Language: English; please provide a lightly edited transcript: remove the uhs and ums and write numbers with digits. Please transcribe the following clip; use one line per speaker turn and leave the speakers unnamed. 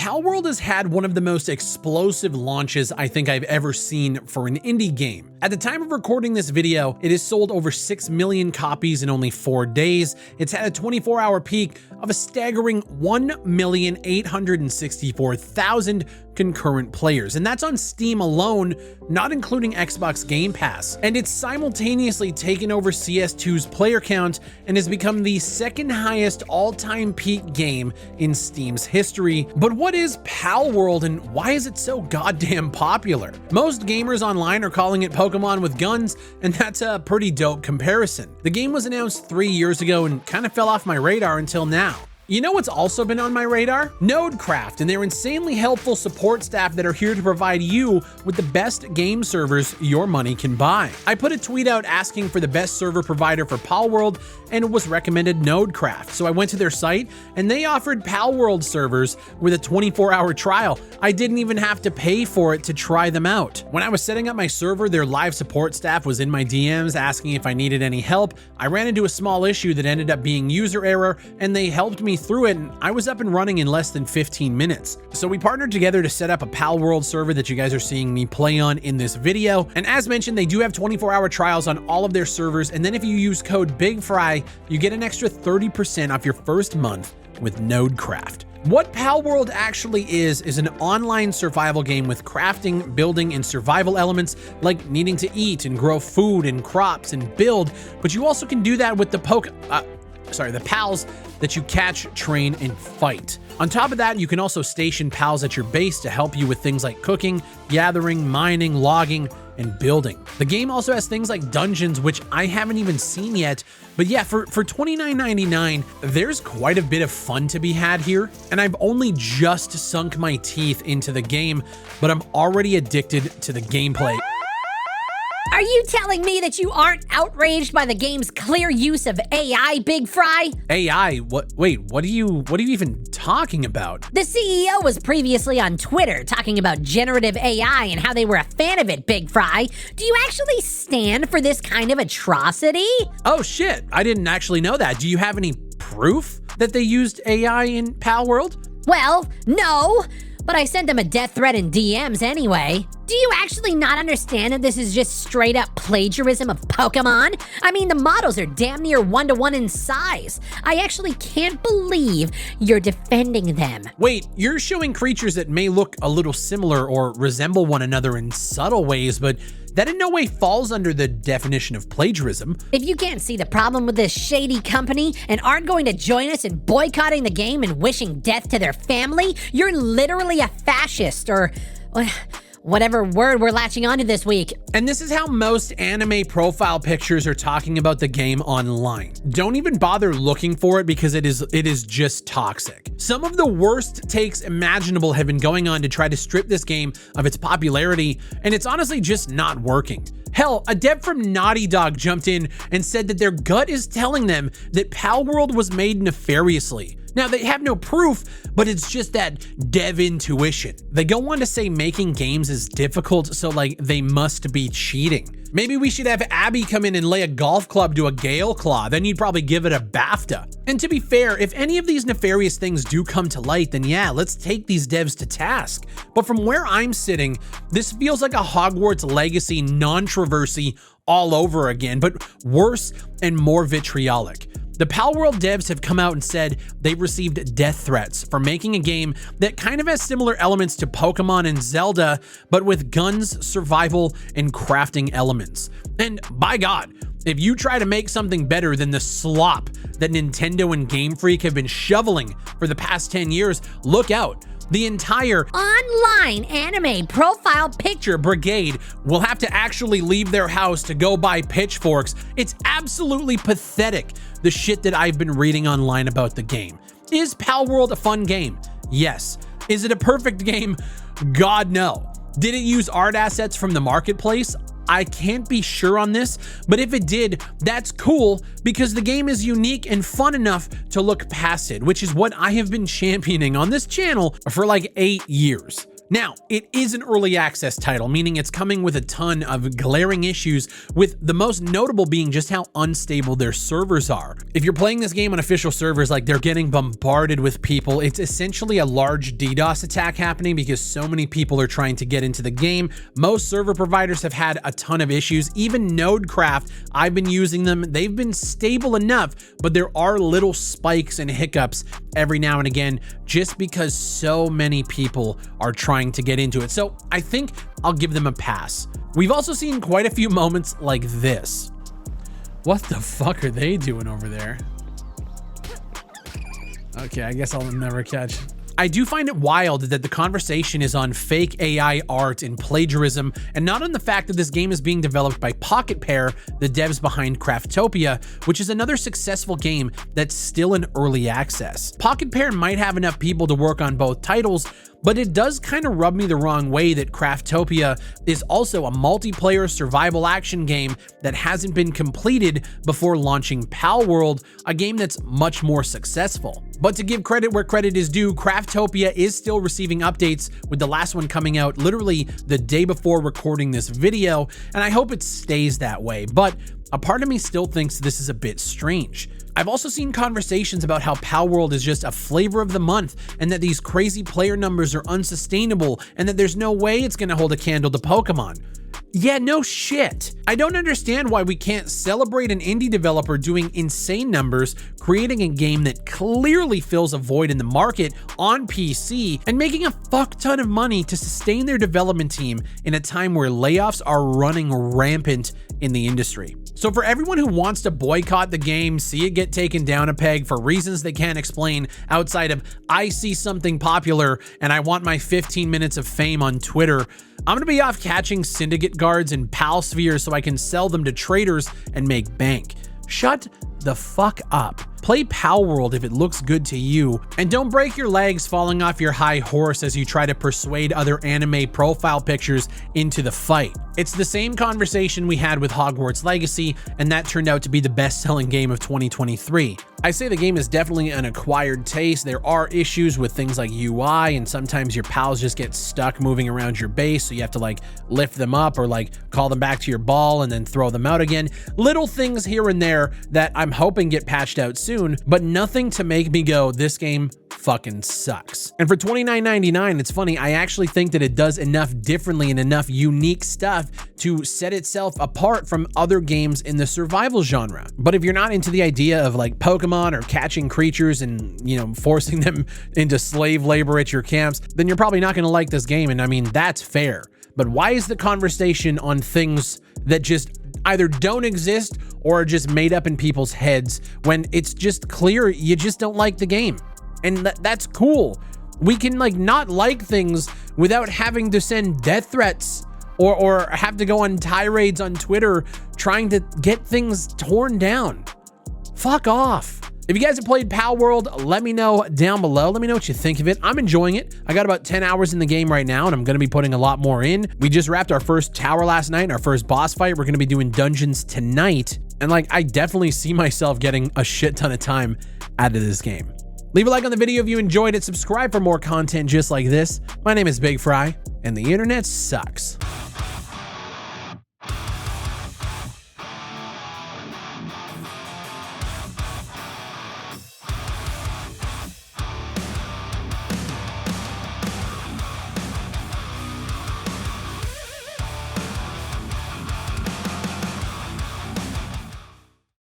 Palworld has had one of the most explosive launches I think I've ever seen for an indie game. At the time of recording this video, it has sold over 6 million copies in only 4 days. It's had a 24-hour peak of a staggering 1,864,000 concurrent players, and that's on Steam alone, not including Xbox Game Pass. And it's simultaneously taken over CS2's player count and has become the second highest all-time peak game in Steam's history. But what is Palworld and why is it so goddamn popular? Most gamers online are calling it Pokemon with guns, and that's a pretty dope comparison. The game was announced 3 years ago and kind of fell off my radar until now. You know what's also been on my radar? Nodecraft and their insanely helpful support staff that are here to provide you with the best game servers your money can buy. I put a tweet out asking for the best server provider for Palworld and it was recommended Nodecraft. So I went to their site and they offered Palworld servers with a 24-hour trial. I didn't even have to pay for it to try them out. When I was setting up my server, their live support staff was in my DMs asking if I needed any help. I ran into a small issue that ended up being user error and they helped me through it, and I was up and running in less than 15 minutes. So we partnered together to set up a Palworld server that you guys are seeing me play on in this video. And as mentioned, they do have 24-hour trials on all of their servers. And then if you use code BigFry, you get an extra 30% off your first month with Nodecraft. What Palworld actually is an online survival game with crafting, building, and survival elements like needing to eat and grow food and crops and build, but you also can do that with the pals that you catch, train, and fight. On top of that, you can also station pals at your base to help you with things like cooking, gathering, mining, logging, and building. The game also has things like dungeons, which I haven't even seen yet, but yeah, for $29.99, there's quite a bit of fun to be had here, and I've only just sunk my teeth into the game, but I'm already addicted to the gameplay.
Are you telling me that you aren't outraged by the game's clear use of AI, Big Fry?
AI? What? Wait, what are you even talking about?
The CEO was previously on Twitter talking about generative AI and how they were a fan of it, Big Fry. Do you actually stand for this kind of atrocity?
Oh shit, I didn't actually know that. Do you have any proof that they used AI in Palworld?
Well, no. But I sent them a death threat in DMs anyway. Do you actually not understand that this is just straight up plagiarism of Pokemon? I mean, the models are damn near 1-to-1 in size. I actually can't believe you're defending them.
Wait, you're showing creatures that may look a little similar or resemble one another in subtle ways, but that in no way falls under the definition of plagiarism.
If you can't see the problem with this shady company and aren't going to join us in boycotting the game and wishing death to their family, you're literally a fascist or whatever word we're latching onto this week.
And this is how most anime profile pictures are talking about the game online. Don't even bother looking for it because it is just toxic. Some of the worst takes imaginable have been going on to try to strip this game of its popularity, and it's honestly just not working. Hell, a dev from Naughty Dog jumped in and said that their gut is telling them that Palworld was made nefariously. Now, they have no proof, but it's just that dev intuition. They go on to say making games is difficult, so like they must be cheating. Maybe we should have Abby come in and lay a golf club to a Gale Claw, then you'd probably give it a BAFTA. And to be fair, if any of these nefarious things do come to light, then yeah, let's take these devs to task. But from where I'm sitting, this feels like a Hogwarts Legacy non-traversy all over again, but worse and more vitriolic. The Palworld devs have come out and said they received death threats for making a game that kind of has similar elements to Pokemon and Zelda, but with guns, survival, and crafting elements. And by God, if you try to make something better than the slop that Nintendo and Game Freak have been shoveling for the past 10 years, look out. The entire
online anime profile picture
brigade will have to actually leave their house to go buy pitchforks. It's absolutely pathetic, the shit that I've been reading online about the game. Is Palworld a fun game? Yes. Is it a perfect game? God, no. Did it use art assets from the marketplace? I can't be sure on this, but if it did, that's cool because the game is unique and fun enough to look past it, which is what I have been championing on this channel for like 8 years. Now, it is an early access title, meaning it's coming with a ton of glaring issues, with the most notable being just how unstable their servers are. If you're playing this game on official servers, like, they're getting bombarded with people. It's essentially a large DDoS attack happening because so many people are trying to get into the game. Most server providers have had a ton of issues. Even Nodecraft, I've been using them. They've been stable enough, but there are little spikes and hiccups every now and again just because so many people are trying to get into it. So I think I'll give them a pass. We've also seen quite a few moments like this. What the fuck are they doing over there? Okay, I guess I'll never catch. I do find it wild that the conversation is on fake AI art and plagiarism, and not on the fact that this game is being developed by Pocket Pair, the devs behind Craftopia, which is another successful game that's still in early access. Pocket Pair might have enough people to work on both titles, but it does kind of rub me the wrong way that Craftopia is also a multiplayer survival action game that hasn't been completed before launching Palworld, a game that's much more successful. But to give credit where credit is due, Craftopia is still receiving updates, with the last one coming out literally the day before recording this video, and I hope it stays that way. But a part of me still thinks this is a bit strange. I've also seen conversations about how Palworld is just a flavor of the month, and that these crazy player numbers are unsustainable, and that there's no way it's gonna hold a candle to Pokemon. Yeah, no shit. I don't understand why we can't celebrate an indie developer doing insane numbers, creating a game that clearly fills a void in the market on PC, and making a fuck ton of money to sustain their development team in a time where layoffs are running rampant in the industry. So for everyone who wants to boycott the game, see it get taken down a peg for reasons they can't explain outside of I see something popular and I want my 15 minutes of fame on Twitter, I'm gonna be off catching syndicate guards and pal spheres so I can sell them to traders and make bank. Shut the fuck up. Play Palworld if it looks good to you, and don't break your legs falling off your high horse as you try to persuade other anime profile pictures into the fight. It's the same conversation we had with Hogwarts Legacy, and that turned out to be the best-selling game of 2023. I say the game is definitely an acquired taste. There are issues with things like UI, and sometimes your pals just get stuck moving around your base, so you have to like lift them up or like call them back to your ball and then throw them out again. Little things here and there that I'm hoping get patched out soon, but nothing to make me go, this game fucking sucks. And for $29.99, it's funny, I actually think that it does enough differently and enough unique stuff to set itself apart from other games in the survival genre. But if you're not into the idea of like Pokemon or catching creatures and, you know, forcing them into slave labor at your camps, then you're probably not gonna like this game, and I mean, that's fair. But why is the conversation on things that just either don't exist or are just made up in people's heads when it's just clear you just don't like the game? And that's cool. We can like not like things without having to send death threats or have to go on tirades on Twitter trying to get things torn down. Fuck off. If you guys have played Palworld, let me know down below. Let me know what you think of it. I'm enjoying it. I got about 10 hours in the game right now, and I'm going to be putting a lot more in. We just wrapped our first tower last night, our first boss fight. We're going to be doing dungeons tonight. And like, I definitely see myself getting a shit ton of time out of this game. Leave a like on the video if you enjoyed it. Subscribe for more content just like this. My name is Big Fry, and the internet sucks.